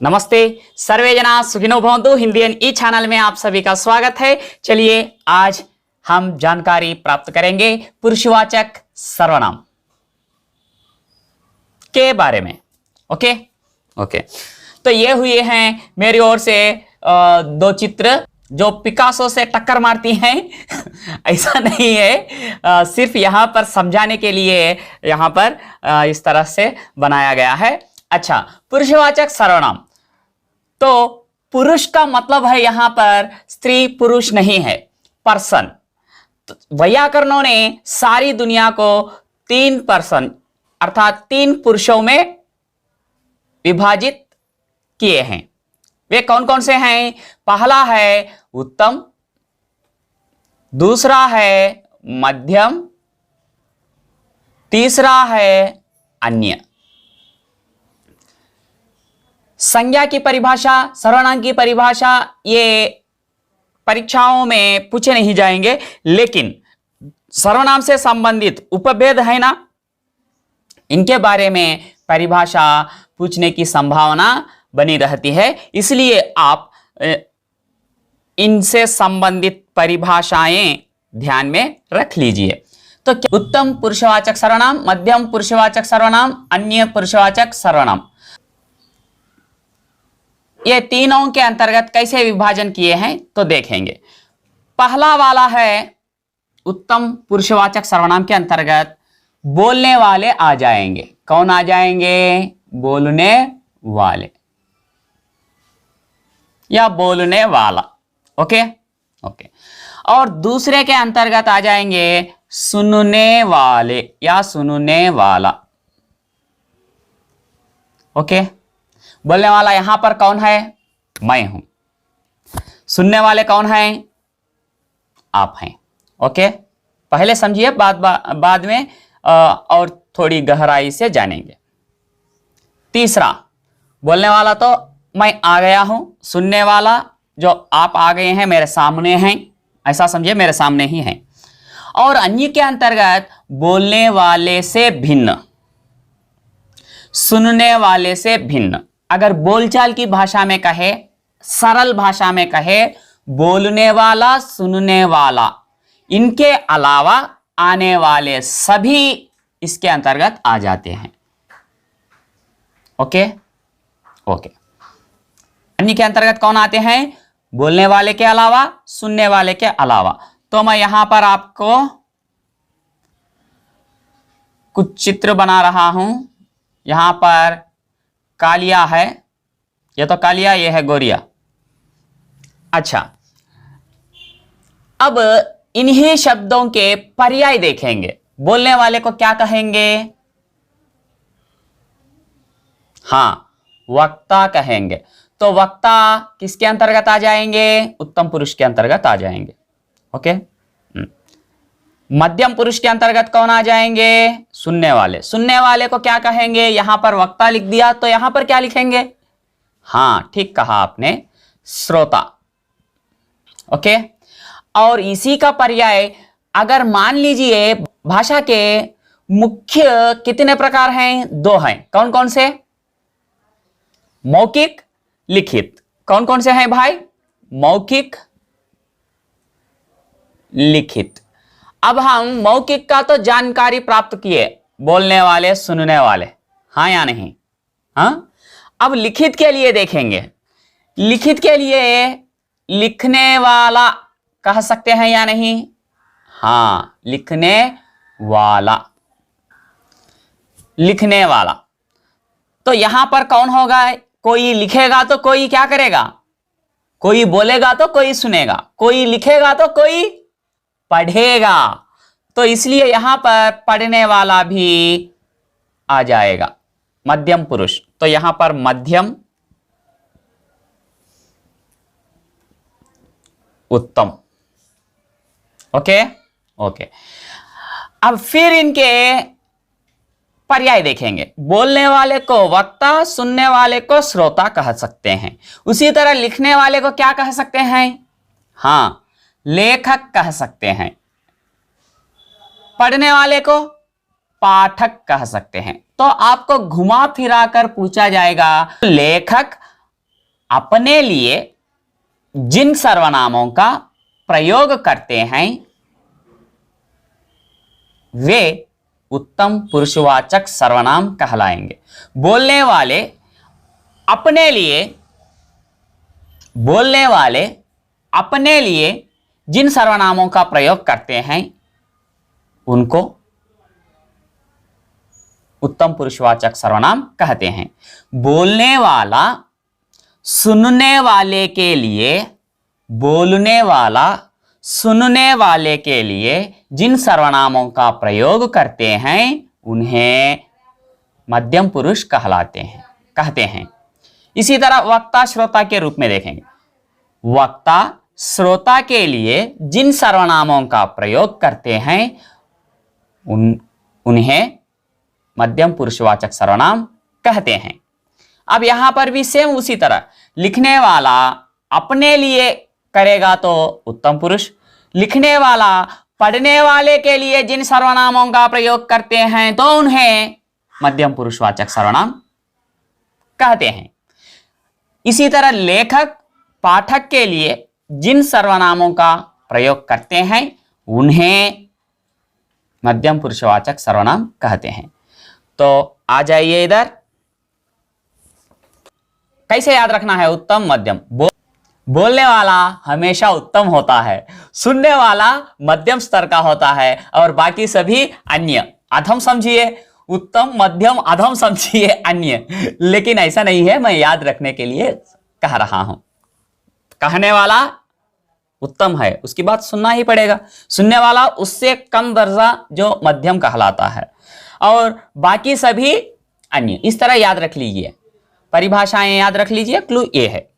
नमस्ते, सर्वे जना सुखिनो भवन्तु। हिंदी एंड ई चैनल में आप सभी का स्वागत है। चलिए आज हम जानकारी प्राप्त करेंगे पुरुषवाचक सर्वनाम के बारे में। ओके, तो ये हुए हैं मेरी ओर से दो चित्र जो पिकासो से टक्कर मारती हैं। ऐसा नहीं है, सिर्फ यहाँ पर समझाने के लिए यहाँ पर इस तरह से बनाया गया है। अच्छा, पुरुषवाचक सर्वनाम, तो पुरुष का मतलब है यहां पर स्त्री पुरुष नहीं है, पर्सन। तो वैयाकरणों ने सारी दुनिया को तीन पर्सन अर्थात तीन पुरुषों में विभाजित किए हैं। वे कौन कौन से हैं? पहला है उत्तम, दूसरा है मध्यम, तीसरा है अन्य। संज्ञा की परिभाषा, सर्वनाम की परिभाषा ये परीक्षाओं में पूछे नहीं जाएंगे, लेकिन सर्वनाम से संबंधित उपभेद है ना, इनके बारे में परिभाषा पूछने की संभावना बनी रहती है। इसलिए आप इनसे संबंधित परिभाषाएं ध्यान में रख लीजिए। तो उत्तम पुरुषवाचक सर्वनाम, मध्यम पुरुषवाचक सर्वनाम, अन्य पुरुषवाचक सर्वनाम, ये तीनों के अंतर्गत कैसे विभाजन किए हैं तो देखेंगे। पहला वाला है उत्तम पुरुषवाचक सर्वनाम के अंतर्गत बोलने वाले आ जाएंगे। कौन आ जाएंगे? बोलने वाले या बोलने वाला। ओके। और दूसरे के अंतर्गत आ जाएंगे सुनने वाले या सुनने वाला। ओके, बोलने वाला यहां पर कौन है? मैं हूं। सुनने वाले कौन हैं? आप हैं। ओके, पहले समझिए, बाद में और थोड़ी गहराई से जानेंगे। तीसरा, बोलने वाला तो मैं आ गया हूं, सुनने वाला जो आप आ गए हैं, मेरे सामने हैं, ऐसा समझिए, मेरे सामने ही हैं। और अन्य के अंतर्गत बोलने वाले से भिन्न, सुनने वाले से भिन्न। अगर बोलचाल की भाषा में कहे, सरल भाषा में कहे, बोलने वाला, सुनने वाला, इनके अलावा आने वाले सभी इसके अंतर्गत आ जाते हैं। ओके। अन्य के अंतर्गत कौन आते हैं? बोलने वाले के अलावा, सुनने वाले के अलावा। तो मैं यहां पर आपको कुछ चित्र बना रहा हूं। यहां पर कालिया है, ये तो कालिया, ये है गोरिया। अच्छा, अब इन्हीं शब्दों के पर्याय देखेंगे। बोलने वाले को क्या कहेंगे? हां, वक्ता कहेंगे। तो वक्ता किसके अंतर्गत आ जाएंगे? उत्तम पुरुष के अंतर्गत आ जाएंगे। ओके। मध्यम पुरुष के अंतर्गत कौन आ जाएंगे? सुनने वाले। सुनने वाले को क्या कहेंगे? यहां पर वक्ता लिख दिया, तो यहां पर क्या लिखेंगे? हां, ठीक कहा आपने, श्रोता। ओके। और इसी का पर्याय, अगर मान लीजिए भाषा के मुख्य कितने प्रकार हैं? दो हैं। कौन कौन से? मौखिक, लिखित। कौन कौन से हैं भाई? मौखिक, लिखित। अब हम मौखिक का तो जानकारी प्राप्त किए, बोलने वाले, सुनने वाले, हाँ या नहीं? हाँ। अब लिखित के लिए देखेंगे। लिखित के लिए लिखने वाला कह सकते हैं या नहीं? हाँ, लिखने वाला, लिखने वाला। तो यहां पर कौन होगा? कोई लिखेगा तो कोई क्या करेगा? कोई बोलेगा तो कोई सुनेगा, कोई लिखेगा तो कोई पढ़ेगा। तो इसलिए यहां पर पढ़ने वाला भी आ जाएगा, मध्यम पुरुष। तो यहां पर मध्यम, उत्तम। ओके। अब फिर इनके पर्याय देखेंगे। बोलने वाले को वक्ता, सुनने वाले को श्रोता कह सकते हैं। उसी तरह लिखने वाले को क्या कह सकते हैं? हां, लेखक कह सकते हैं। पढ़ने वाले को पाठक कह सकते हैं। तो आपको घुमा फिरा कर पूछा जाएगा लेखक अपने लिए जिन सर्वनामों का प्रयोग करते हैं वे उत्तम पुरुषवाचक सर्वनाम कहलाएंगे। बोलने वाले अपने लिए जिन सर्वनामों का प्रयोग करते हैं उनको उत्तम पुरुषवाचक सर्वनाम कहते हैं। बोलने वाला सुनने वाले के लिए जिन सर्वनामों का प्रयोग करते हैं उन्हें मध्यम पुरुष कहते हैं। इसी तरह वक्ता श्रोता के रूप में देखेंगे। वक्ता श्रोता के लिए जिन सर्वनामों का प्रयोग करते हैं उन्हें मध्यम पुरुषवाचक सर्वनाम कहते हैं। अब यहां पर भी सेम उसी तरह, लिखने वाला अपने लिए करेगा तो उत्तम पुरुष, लिखने वाला पढ़ने वाले के लिए जिन सर्वनामों का प्रयोग करते हैं तो उन्हें मध्यम पुरुषवाचक सर्वनाम कहते हैं। इसी तरह लेखक पाठक के लिए जिन सर्वनामों का प्रयोग करते हैं उन्हें मध्यम पुरुषवाचक सर्वनाम कहते हैं। तो आ जाइए इधर, कैसे याद रखना है उत्तम मध्यम। बोलने वाला हमेशा उत्तम होता है, सुनने वाला मध्यम स्तर का होता है और बाकी सभी अन्य। अधम समझिए उत्तम, मध्यम, अधम समझिए अन्य। लेकिन ऐसा नहीं है, मैं याद रखने के लिए कह रहा हूं। कहने वाला उत्तम है, उसकी बात सुनना ही पड़ेगा। सुनने वाला उससे कम दर्जा जो मध्यम कहलाता है और बाकी सभी अन्य। इस तरह याद रख लीजिए, परिभाषाएं याद रख लीजिए। क्लू ये है।